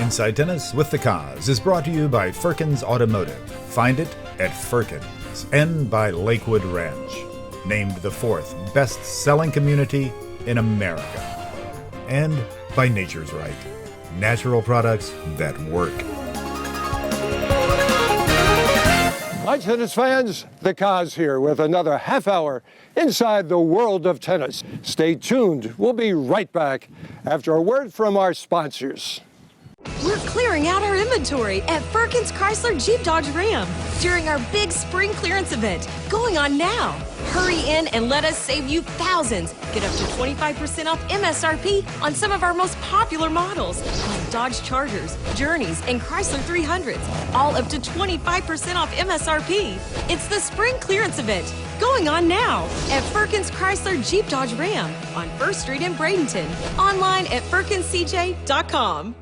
Inside Tennis with the Koz is brought to you by Firkins Automotive. Find it at Firkins, and by Lakewood Ranch, named the 4th best-selling community in America. And by Nature's Right, natural products that work. Hi, tennis fans. The Koz here with another half hour inside the world of tennis. Stay tuned. We'll be right back after a word from our sponsors. We're clearing out our inventory at Firkins Chrysler Jeep Dodge Ram during our big spring clearance event going on now. Hurry in and let us save you thousands. Get up to 25% off MSRP on some of our most popular models, like Dodge Chargers, Journeys, and Chrysler 300s, all up to 25% off MSRP. It's the spring clearance event going on now at Firkins Chrysler Jeep Dodge Ram on 1st Street in Bradenton. Online at firkinscj.com.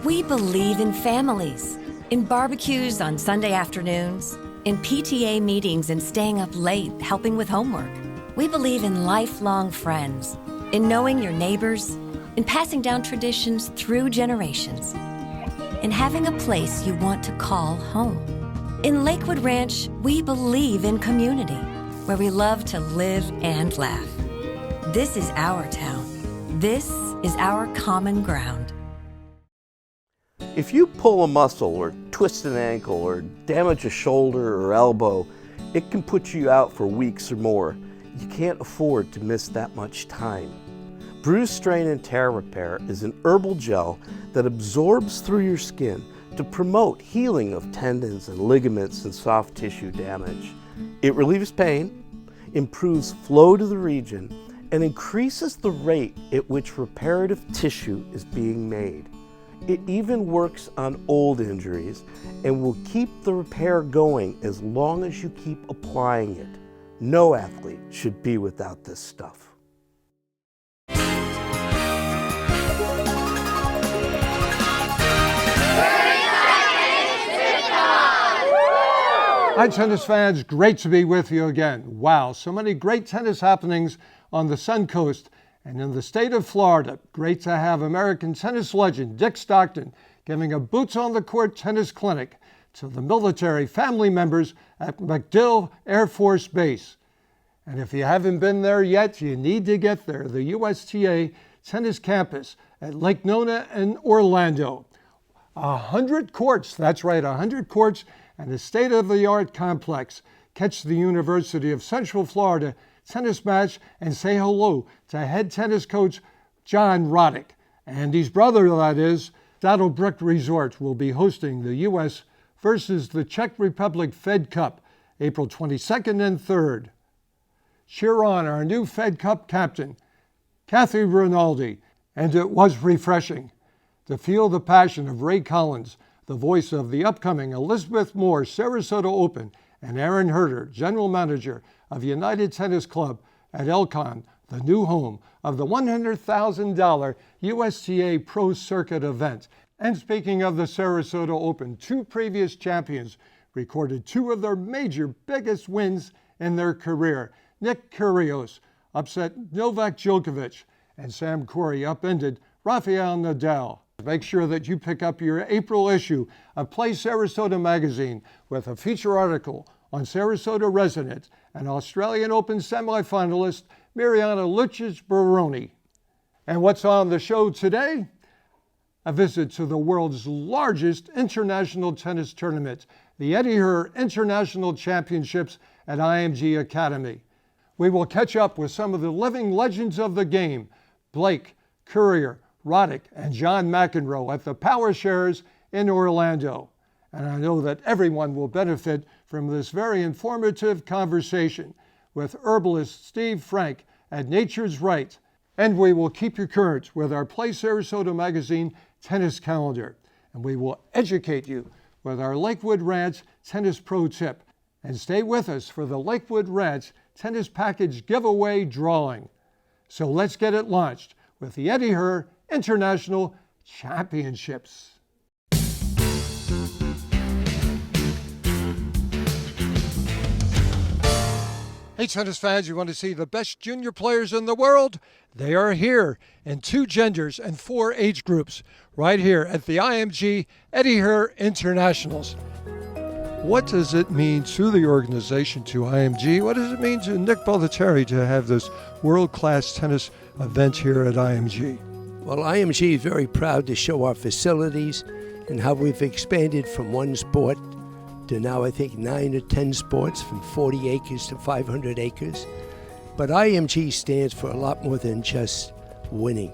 We believe in families, in barbecues on Sunday afternoons, in PTA meetings and staying up late helping with homework. We believe in lifelong friends, in knowing your neighbors, in passing down traditions through generations, in having a place you want to call home. In Lakewood Ranch, we believe in community, where we love to live and laugh. This is our town. This is our common ground. If you pull a muscle or twist an ankle or damage a shoulder or elbow, it can put you out for weeks or more. You can't afford to miss that much time. Bruise, Strain, and Tear Repair is an herbal gel that absorbs through your skin to promote healing of tendons and ligaments and soft tissue damage. It relieves pain, improves flow to the region, and increases the rate at which reparative tissue is being made. It even works on old injuries and will keep the repair going as long as you keep applying it. No athlete should be without this stuff. Hi, tennis fans. Great to be with you again. Wow, so many great tennis happenings on the Sun Coast and in the state of Florida. Great to have American tennis legend Dick Stockton giving a boots-on-the-court tennis clinic to the military family members at MacDill Air Force Base. And if you haven't been there yet, you need to get there. The USTA Tennis Campus at Lake Nona in Orlando. 100 courts, that's right, 100 courts and a state-of-the-art complex. Catch the University of Central Florida tennis match and say hello to head tennis coach John Roddick. Andy's brother, that is. Saddlebrook Resort will be hosting the U.S. versus the Czech Republic Fed Cup, April 22nd and 3rd. Cheer on our new Fed Cup captain, Kathy Rinaldi, and it was refreshing to feel the passion of Ray Collins, the voice of the upcoming Elizabeth Moore Sarasota Open, and Aaron Herter, general manager of United Tennis Club at Elcon, the new home of the $100,000 USTA Pro Circuit event. And speaking of the Sarasota Open, 2 previous champions recorded 2 of their major biggest wins in their career. Nick Kyrgios upset Novak Djokovic, and Sam Querrey upended Rafael Nadal. Make sure that you pick up your April issue of Play Sarasota magazine with a feature article on Sarasota resident and Australian Open semifinalist Mariana Lucic-Baroni. And what's on the show today? A visit to the world's largest international tennis tournament, the Eddie Herr International Championships at IMG Academy. We will catch up with some of the living legends of the game, Blake, Courier, Roddick, and John McEnroe at the Power Shares in Orlando. And I know that everyone will benefit from this very informative conversation with herbalist Steve Frank at Nature's Right. And we will keep you current with our Play Sarasota magazine tennis calendar. And we will educate you with our Lakewood Ranch Tennis Pro Tip. And stay with us for the Lakewood Ranch Tennis Package Giveaway Drawing. So let's get it launched with the Eddie Herr International Championships. Hey, tennis fans, you want to see the best junior players in the world? They are here in 2 genders and 4 age groups, right here at the IMG Eddie Herr Internationals. What does it mean to the organization, to IMG? What does it mean to Nick Bollettieri to have this world-class tennis event here at IMG? Well, IMG is very proud to show our facilities and how we've expanded from one sport to now I think 9 or 10 sports, from 40 acres to 500 acres. But IMG stands for a lot more than just winning.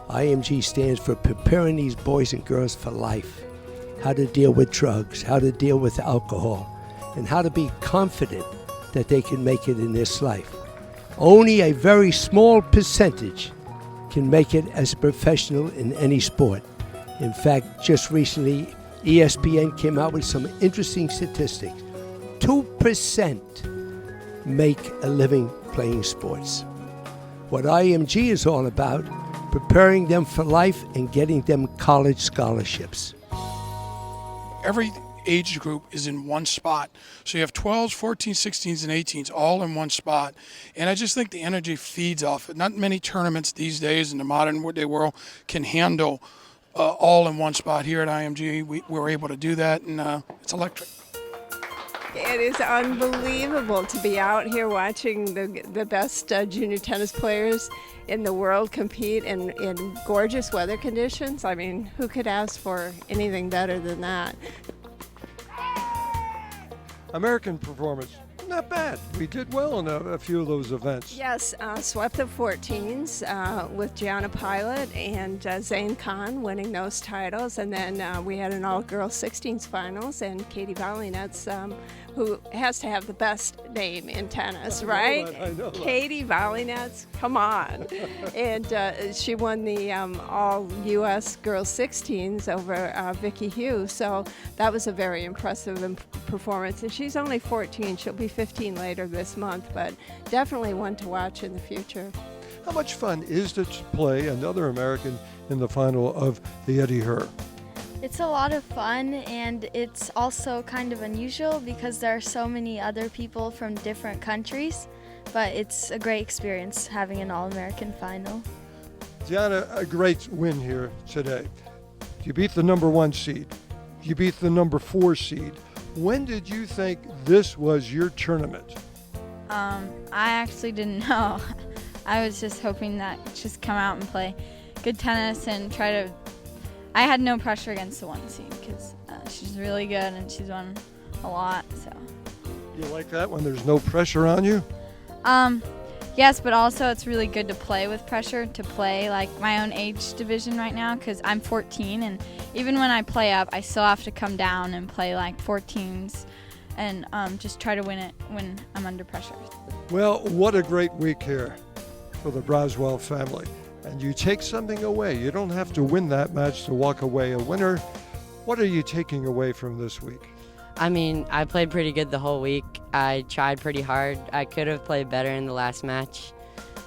IMG stands for preparing these boys and girls for life, how to deal with drugs, how to deal with alcohol, and how to be confident that they can make it in this life. Only a very small percentage can make it as a professional in any sport. In fact, just recently, ESPN came out with some interesting statistics. 2% make a living playing sports. What IMG is all about, preparing them for life and getting them college scholarships. Every age group is in one spot. So you have 12s, 14s, 16s, and 18s all in one spot. And I just think the energy feeds off it. Not many tournaments these days in the modern day world can handle all in one spot. Here at IMG, we're able to do that, and it's electric. It is unbelievable to be out here watching the best junior tennis players in the world compete in gorgeous weather conditions. I mean, who could ask for anything better than that? American performance, not bad. We did well in a few of those events. Yes, swept the 14s with Gianna Pilot and Zane Khan winning those titles. And then we had an all-girls 16s finals, and Katie Volley-Nuts, who has to have the best name in tennis, right? I know that. Katie Volley-Nuts, come on. And she won the all-U.S. girls 16s over Vicky Hughes. So that was a very impressive performance. And she's only 14. She'll be 15 later this month, but definitely one to watch in the future. How much fun is it to play another American in the final of the Eddie Herr? It's a lot of fun, and it's also kind of unusual because there are so many other people from different countries, but it's a great experience having an All-American final. Diana, a great win here today. You beat the number 1 seed. You beat the number 4 seed. When did you think this was your tournament? I actually didn't know. I was just hoping that just come out and play good tennis and try to. I had no pressure against the 1 seed because she's really good and she's won a lot. So. You like that when there's no pressure on you? Yes, but also it's really good to play with pressure, to play like my own age division right now because I'm 14, and even when I play up, I still have to come down and play like 14s and just try to win it when I'm under pressure. Well, what a great week here for the Braswell family. And you take something away. You don't have to win that match to walk away a winner. What are you taking away from this week? I mean, I played pretty good the whole week. I tried pretty hard. I could have played better in the last match,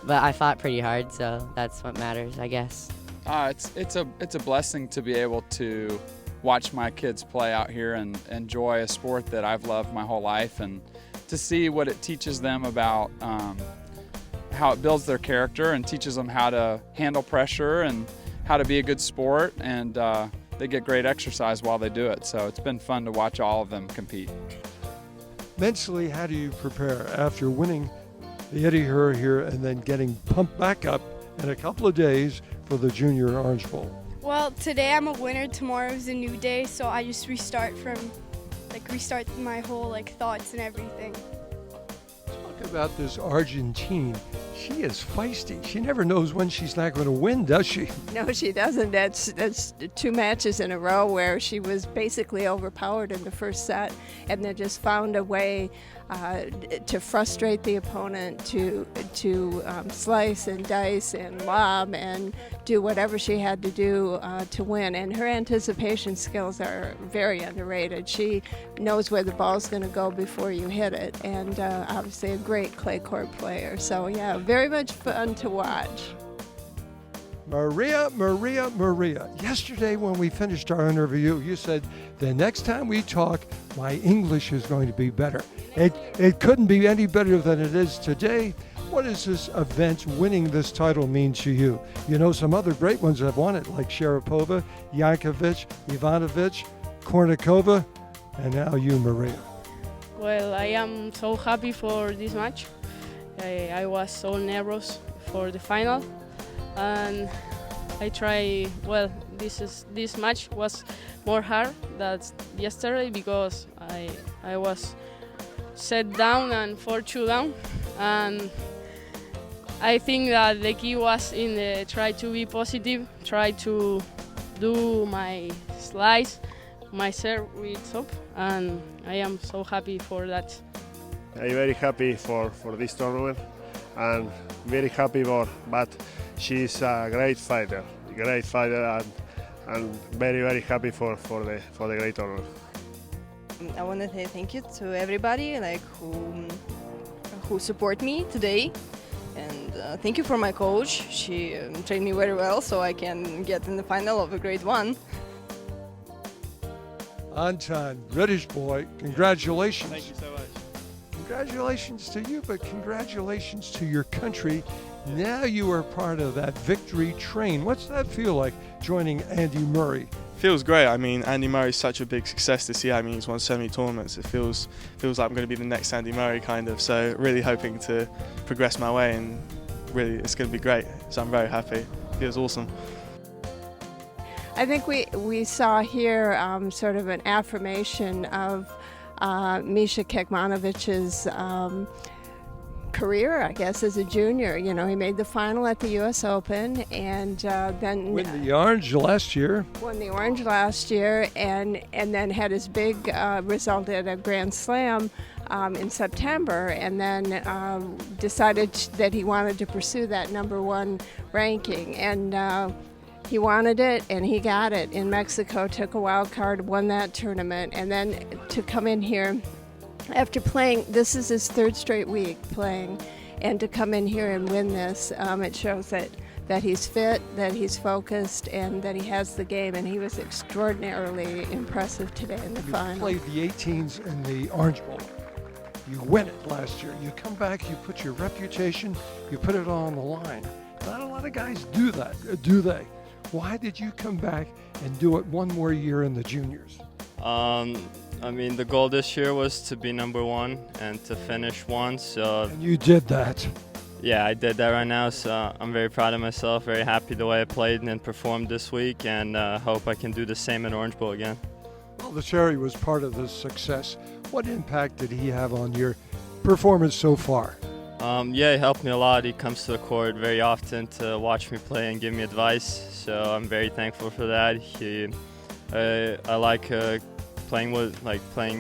but I fought pretty hard, so that's what matters, I guess. It's a blessing to be able to watch my kids play out here and enjoy a sport that I've loved my whole life, and to see what it teaches them about how it builds their character and teaches them how to handle pressure and how to be a good sport, and they get great exercise while they do it. So it's been fun to watch all of them compete. Mentally, how do you prepare after winning the Eddie Herr here and then getting pumped back up in a couple of days for the Junior Orange Bowl? Well, today I'm a winner. Tomorrow is a new day, so I just restart my whole thoughts and everything. Talk about this Argentine. She is feisty. She never knows when she's not going to win, does she? No, she doesn't. That's 2 matches in a row where she was basically overpowered in the first set and then just found a way to frustrate the opponent, to slice and dice and lob and do whatever she had to do to win. And her anticipation skills are very underrated. She knows where the ball's going to go before you hit it, and obviously a great clay court player. So yeah, very much fun to watch. Maria, Maria, Maria. Yesterday when we finished our interview, you said, the next time we talk, my English is going to be better. It couldn't be any better than it is today. What does this event, winning this title, mean to you? You know, some other great ones have won it, like Sharapova, Yankovic, Ivanovic, Kornikova, and now you, Maria. Well, I am so happy for this match. I was so nervous for the final, and I try. Well, this match was more hard than yesterday because I was set down and 4-2 down, and I think that the key was in the try to be positive, try to do my slice, my serve with top, and I am so happy for that. I'm very happy for this tournament and very happy for, but she's a great fighter and very happy for the great tournament. I want to say thank you to everybody who support me today, and thank you for my coach. She trained me very well so I can get in the final of a grade 1. Anton, British boy, congratulations. Thank you so much. Congratulations to you, but congratulations to your country. Now you are part of that victory train. What's that feel like, joining Andy Murray? Feels great. I mean, Andy Murray's such a big success this year. I mean, he's won so many tournaments. It feels like I'm going to be the next Andy Murray, kind of. So really hoping to progress my way, and really it's going to be great. So I'm very happy. It feels awesome. I think we saw here sort of an affirmation of Misha Kekmanovic's career, I guess, as a junior. You know, he made the final at the U.S. Open, and then won the Orange last year. Won the Orange last year, and then had his big result at a Grand Slam in September, and then decided that he wanted to pursue that #1 ranking, and he wanted it, and he got it in Mexico, took a wild card, won that tournament, and then to come in here after playing, this is his 3rd straight week playing, and to come in here and win this, it shows that he's fit, that he's focused, and that he has the game, and he was extraordinarily impressive today in the final. You played the 18s in the Orange Bowl. You win it last year. You come back, you put your reputation, you put it on the line. Not a lot of guys do that, do they? Why did you come back and do it one more year in the juniors? I mean, the goal this year was to be #1 and to finish 1. So. And you did that. Yeah, I did that right now. So I'm very proud of myself. Very happy the way I played and performed this week, and hope I can do the same at Orange Bowl again. Well, the Cherry was part of this success. What impact did he have on your performance so far? Yeah, he helped me a lot. He comes to the court very often to watch me play and give me advice. So I'm very thankful for that. I like playing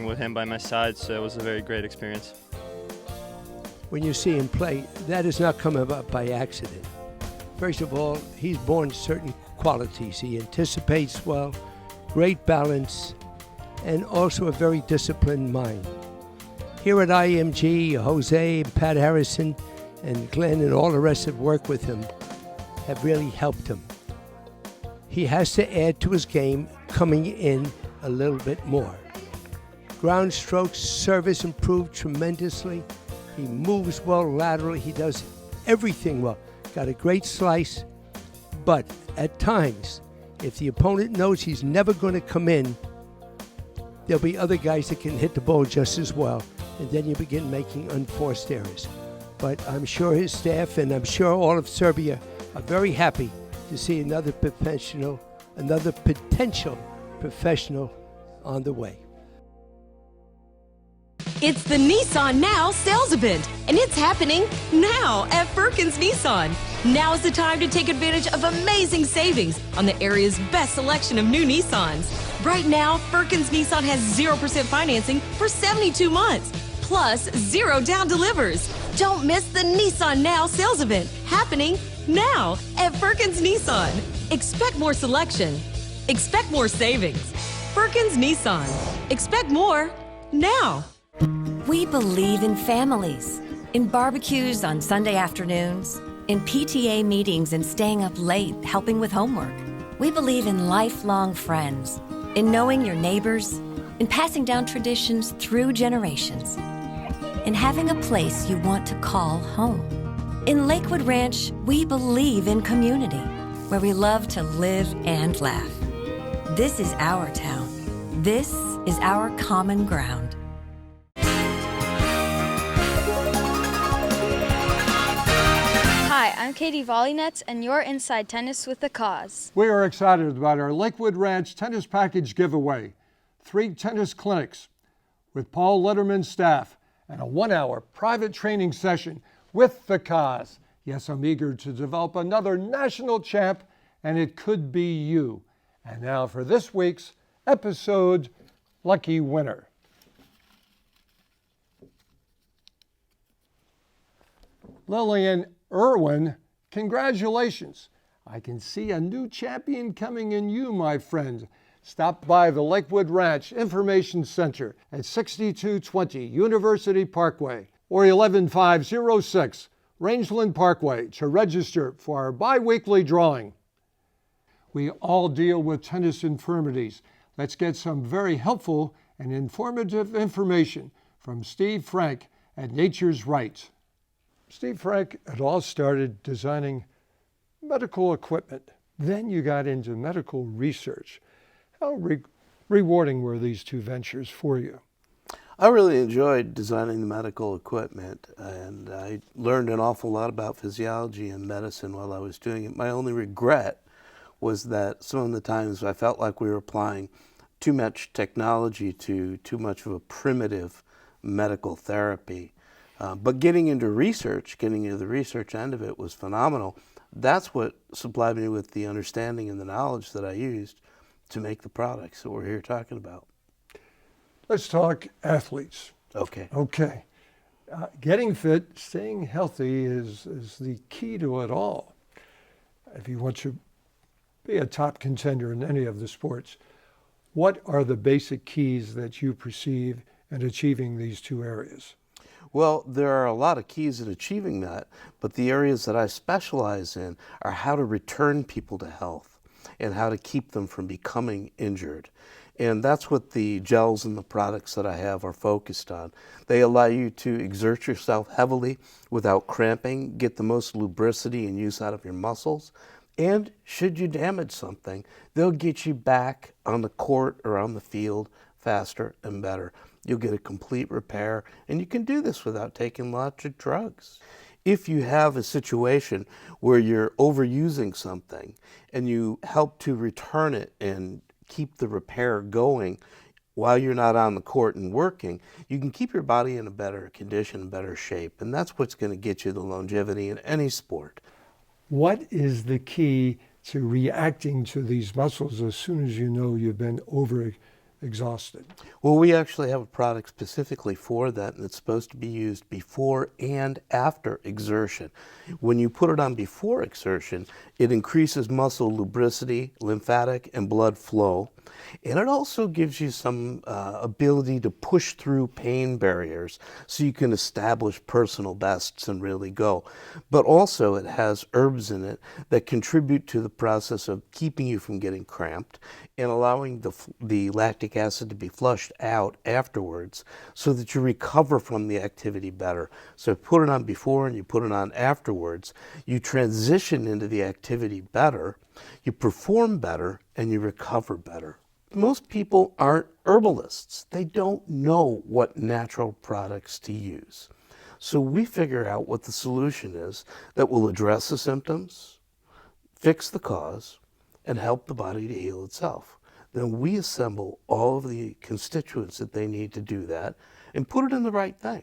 with him by my side. So it was a very great experience. When you see him play, that has not come about by accident. First of all, he's born certain qualities. He anticipates well, great balance, and also a very disciplined mind. Here at IMG, Jose, Pat Harrison, and Glenn and all the rest that work with him have really helped him. He has to add to his game, coming in a little bit more. Ground strokes, service improved tremendously. He moves well laterally. He does everything well. Got a great slice, but at times, if the opponent knows he's never going to come in, there'll be other guys that can hit the ball just as well, and then you begin making unforced errors. But I'm sure his staff and I'm sure all of Serbia are very happy to see another potential professional on the way. It's the Nissan Now sales event, and it's happening now at Firkins Nissan. Now is the time to take advantage of amazing savings on the area's best selection of new Nissans. Right now, Firkins Nissan has 0% financing for 72 months, plus 0 down delivers. Don't miss the Nissan Now sales event happening now at Firkins Nissan. Expect more selection. Expect more savings. Firkins Nissan. Expect more now. We believe in families, in barbecues on Sunday afternoons, in PTA meetings and staying up late helping with homework. We believe in lifelong friends, in knowing your neighbors, in passing down traditions through generations, in having a place you want to call home. In Lakewood Ranch, we believe in community, where we love to live and laugh. This is our town. This is our common ground. Hi, I'm Katie Volleynets, and you're Inside Tennis with the Cause. We are excited about our Lakewood Ranch Tennis Package giveaway. 3 tennis clinics with Paul Letterman's staff and a 1-hour private training session with the Cause. Yes, I'm eager to develop another national champ, and it could be you. And now for this week's episode lucky winner. Lillian Irwin, congratulations. I can see a new champion coming in you, my friend. Stop by the Lakewood Ranch Information Center at 6220 University Parkway or 11506 Rangeland Parkway to register for our bi-weekly drawing. We all deal with tennis infirmities. Let's get some very helpful and informative information from Steve Frank at Nature's Right. Steve Frank, it all started designing medical equipment. Then you got into medical research. How rewarding were these 2 ventures for you? I really enjoyed designing the medical equipment, and I learned an awful lot about physiology and medicine while I was doing it. My only regret was that some of the times I felt like we were applying too much technology to too much of a primitive medical therapy. But getting into the research end of it was phenomenal. That's what supplied me with the understanding and the knowledge that I used to make the products that we're here talking about. Let's talk athletes. Okay. Getting fit, staying healthy is the key to it all. If you want to be a top contender in any of the sports, what are the basic keys that you perceive in achieving these 2 areas? Well, there are a lot of keys in achieving that, but the areas that I specialize in are how to return people to health and how to keep them from becoming injured. And that's what the gels and the products that I have are focused on. They allow you to exert yourself heavily without cramping, get the most lubricity and use out of your muscles, and should you damage something, they'll get you back on the court or on the field faster and better. You'll get a complete repair, and you can do this without taking lots of drugs. If you have a situation where you're overusing something and you help to return it and keep the repair going while you're not on the court and working, you can keep your body in a better condition, better shape, and that's what's going to get you the longevity in any sport. What is the key to reacting to these muscles as soon as you know you've been exhausted? Well, we actually have a product specifically for that, and it's supposed to be used before and after exertion. When you put it on before exertion, it increases muscle lubricity, lymphatic, and blood flow. And it also gives you some ability to push through pain barriers so you can establish personal bests and really go. But also it has herbs in it that contribute to the process of keeping you from getting cramped and allowing the lactic acid to be flushed out afterwards so that you recover from the activity better. So put it on before and you put it on afterwards. You transition into the activity better, you perform better, and you recover better. Most people aren't herbalists. They don't know what natural products to use. So we figure out what the solution is that will address the symptoms, fix the cause, and help the body to heal itself. Then we assemble all of the constituents that they need to do that and put it in the right thing.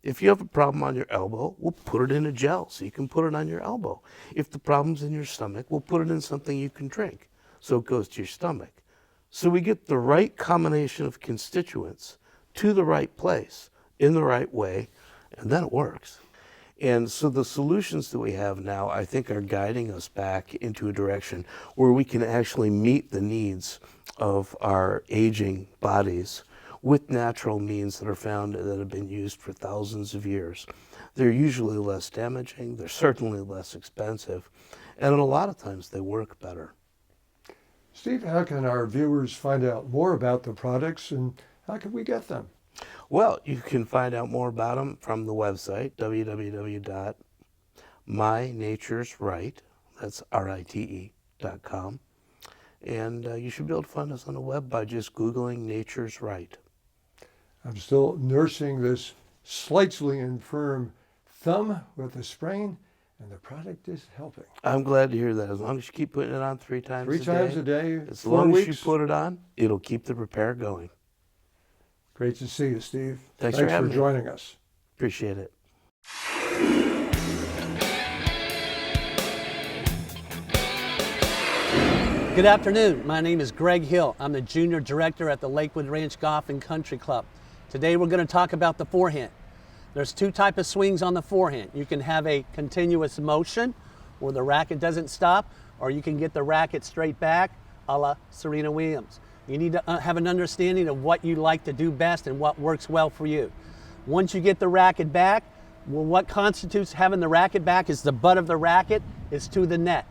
If you have a problem on your elbow, we'll put it in a gel so you can put it on your elbow. If the problem's in your stomach, we'll put it in something you can drink so it goes to your stomach. So we get the right combination of constituents to the right place in the right way, and then it works. And so the solutions that we have now, I think, are guiding us back into a direction where we can actually meet the needs of our aging bodies with natural means that are found that have been used for thousands of years. They're usually less damaging, they're certainly less expensive, and a lot of times they work better. Steve, how can our viewers find out more about the products, and how can we get them? Well, you can find out more about them from the website, www.mynaturesright, that's RITE.com. And you should be able to find us on the web by just Googling Nature's Right. I'm still nursing this slightly infirm thumb with a sprain, and the product is helping. I'm glad to hear that. As long as you keep putting it on 3 times a day. 3 times a day, As 4 long weeks. as you put it on, it'll keep the repair going. Great to see you, Steve. Thanks for having me. joining us. Appreciate it. Good afternoon. My name is Greg Hill. I'm the Junior Director at the Lakewood Ranch Golf and Country Club. Today we're going to talk about the forehand. There's 2 types of swings on the forehand. You can have a continuous motion where the racket doesn't stop, or you can get the racket straight back a la Serena Williams. You need to have an understanding of what you like to do best and what works well for you. Once you get the racket back, well, what constitutes having the racket back is the butt of the racket is to the net.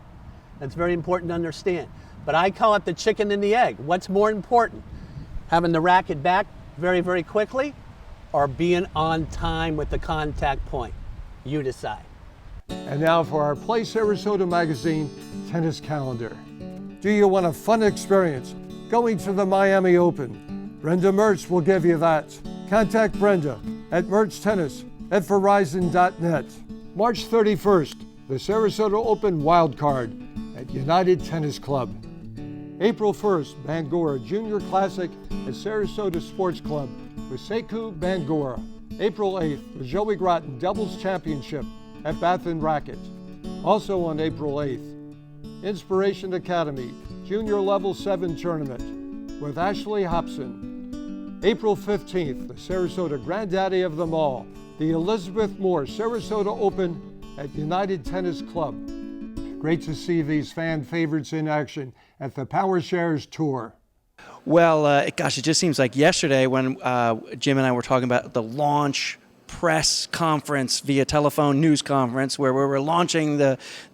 That's very important to understand. But I call it the chicken and the egg. What's more important? Having the racket back very, very quickly, or being on time with the contact point? You decide. And now for our Play Sarasota Magazine tennis calendar. Do you want a fun experience going to the Miami Open? Brenda Mertz will give you that. Contact Brenda at mertztennis@verizon.net. March 31st, the Sarasota Open Wildcard at United Tennis Club. April 1st, Bangor Junior Classic at Sarasota Sports Club with Sekou Bangor. April 8th, the Joey Groton Doubles Championship at Bath & Racket. Also on April 8th, Inspiration Academy Junior Level 7 Tournament with Ashley Hobson. April 15th, the Sarasota Granddaddy of them all, the Elizabeth Moore Sarasota Open at United Tennis Club. Great to see these fan favorites in action at the Power Shares Tour. Well, gosh, it just seems like yesterday when Jim and I were talking about the launch press conference via telephone news conference where we were launching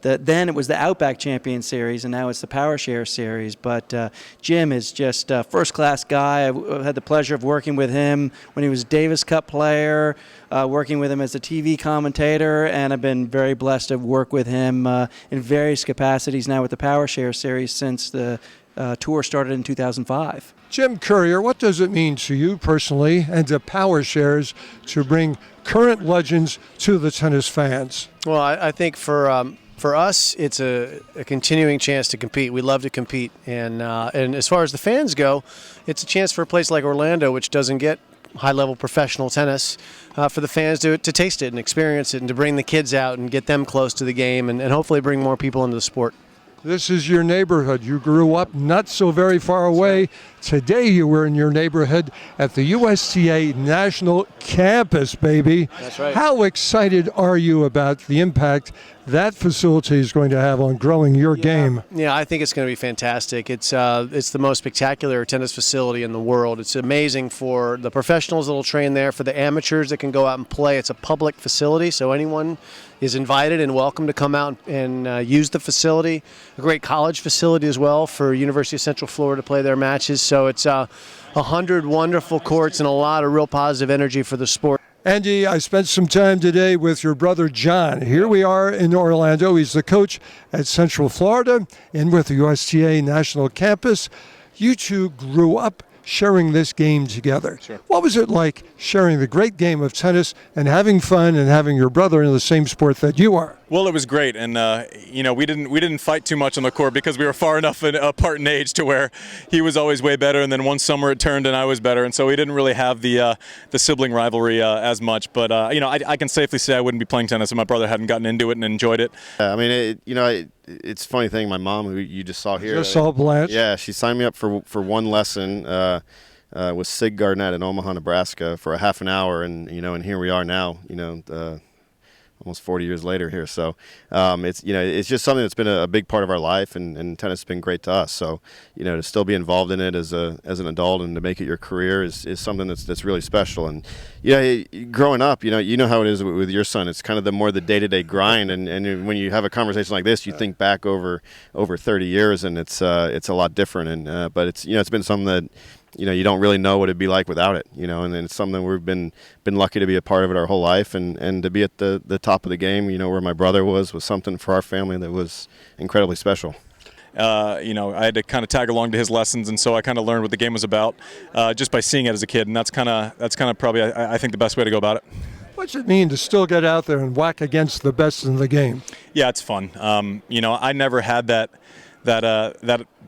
then it was the Outback Champion Series and now it's the Power Share Series. But Jim is just a first-class guy. I've had the pleasure of working with him when he was Davis Cup player, working with him as a TV commentator, and I've been very blessed to work with him in various capacities now with the Power Share Series since the tour started in 2005. Jim Courier, what does it mean to you personally and to Power Shares to bring current legends to the tennis fans? Well, I think for us, it's a continuing chance to compete. We love to compete, and as far as the fans go, it's a chance for a place like Orlando, which doesn't get high-level professional tennis, for the fans to taste it and experience it and to bring the kids out and get them close to the game and hopefully bring more people into the sport. This is your neighborhood. You grew up not so very far away. Today you were in your neighborhood at the USTA National Campus, baby. That's right. How excited are you about the impact that facility is going to have on growing your game? Yeah, I think it's going to be fantastic. It's the most spectacular tennis facility in the world. It's amazing for the professionals that will train there, for the amateurs that can go out and play. It's a public facility, so anyone is invited and welcome to come out and use the facility. A great college facility as well for University of Central Florida to play their matches. So it's 100 wonderful courts and a lot of real positive energy for the sport. Andy, I spent some time today with your brother John. Here we are in Orlando. He's the coach at Central Florida and with the USTA National Campus. You two grew up sharing this game together. Sure. What was it like sharing the great game of tennis and having fun and having your brother in the same sport that you are? Well, it was great, and we didn't fight too much on the court because we were far enough apart in age to where he was always way better, and then one summer it turned and I was better, and so we didn't really have the sibling rivalry as much. But I can safely say I wouldn't be playing tennis if my brother hadn't gotten into it and enjoyed it. It's a funny thing. My mom, who you just saw here, Just saw Blanche. Yeah, she signed me up for one lesson with Sig Garnett in Omaha, Nebraska, for a half an hour, and here we are now. almost 40 years later here. So it's just something that's been a big part of our life, and tennis has been great to us. So to still be involved in it as an adult and to make it your career is something that's really special. And growing up, you know how it is with your son. It's kind of the day-to-day grind, and when you have a conversation like this, you think back over 30 years, and it's a lot different. And but it's been something that you don't really know what it'd be like without it, and it's something we've been lucky to be a part of it our whole life, and to be at the top of the game, where my brother was something for our family that was incredibly special. I had to kind of tag along to his lessons, and so I kind of learned what the game was about just by seeing it as a kid, and that's kind of probably I think the best way to go about it. What's it mean to still get out there and whack against the best in the game? Yeah, it's fun. I never had that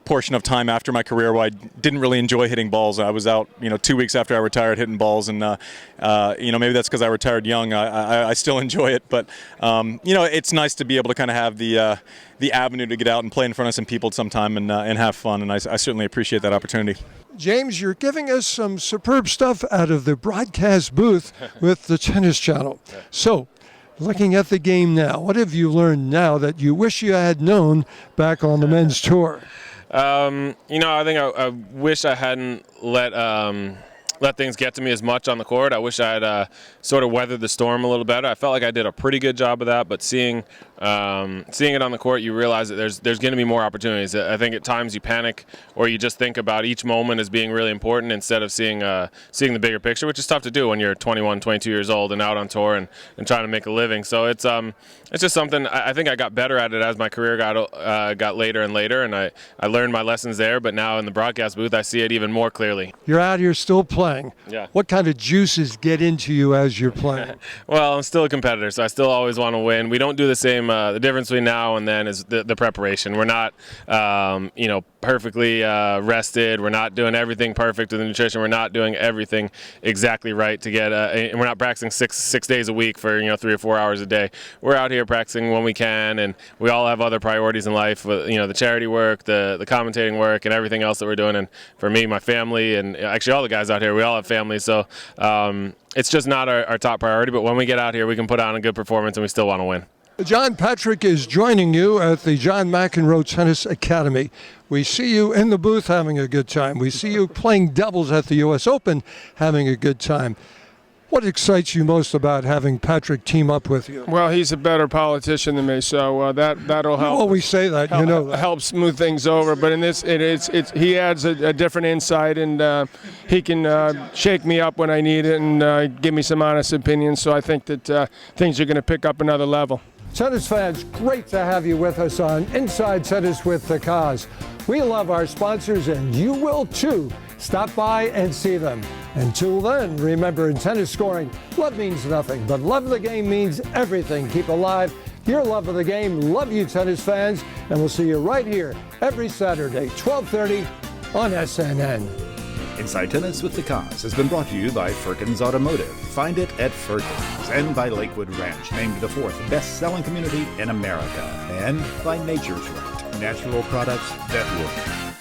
portion of time after my career where I didn't really enjoy hitting balls. I was out, 2 weeks after I retired hitting balls, and maybe that's because I retired young. I still enjoy it, but it's nice to be able to kind of have the avenue to get out and play in front of some people sometime and have fun, and I certainly appreciate that opportunity. James, you're giving us some superb stuff out of the broadcast booth with the Tennis Channel. So, looking at the game now, what have you learned now that you wish you had known back on the men's tour? I think I wish I hadn't let things get to me as much on the court. I wish I had sort of weathered the storm a little better. I felt like I did a pretty good job of that, but seeing it on the court, you realize that there's going to be more opportunities. I think at times you panic, or you just think about each moment as being really important instead of seeing the bigger picture, which is tough to do when you're 21, 22 years old and out on tour and trying to make a living. So it's just something I think I got better at it as my career got later and later, and I learned my lessons there. But now in the broadcast booth, I see it even more clearly. You're out here still playing. Yeah. What kind of juices get into you as you're playing? Well, I'm still a competitor, so I still always want to win. We don't do the same. The difference between now and then is the preparation. We're not, perfectly rested. We're not doing everything perfect with the nutrition. We're not doing everything exactly right to get. And we're not practicing six days a week for 3 or 4 hours a day. We're out here practicing when we can, and we all have other priorities in life. The charity work, the commentating work, and everything else that we're doing. And for me, my family, and actually all the guys out here, we all have families. So it's just not our top priority. But when we get out here, we can put on a good performance, and we still want to win. John Patrick is joining you at the John McEnroe Tennis Academy. We see you in the booth having a good time. We see you playing doubles at the U.S. Open having a good time. What excites you most about having Patrick team up with you? Well, he's a better politician than me, so that'll help. You always say that, you know that. Help smooth things over, but in this, he adds a different insight, and he can shake me up when I need it and give me some honest opinions. So I think that things are going to pick up another level. Tennis fans, great to have you with us on Inside Tennis with the Koz. We love our sponsors, and you will too. Stop by and see them. Until then, remember, in tennis scoring, love means nothing, but love of the game means everything. Keep alive your love of the game. Love you, tennis fans, and we'll see you right here every Saturday, 12:30 on SNN. Inside Tennis with the Koz has been brought to you by Firkins Automotive. Find it at Firkins. And by Lakewood Ranch, named the 4th best-selling community in America. And by Nature's Right, natural products that work.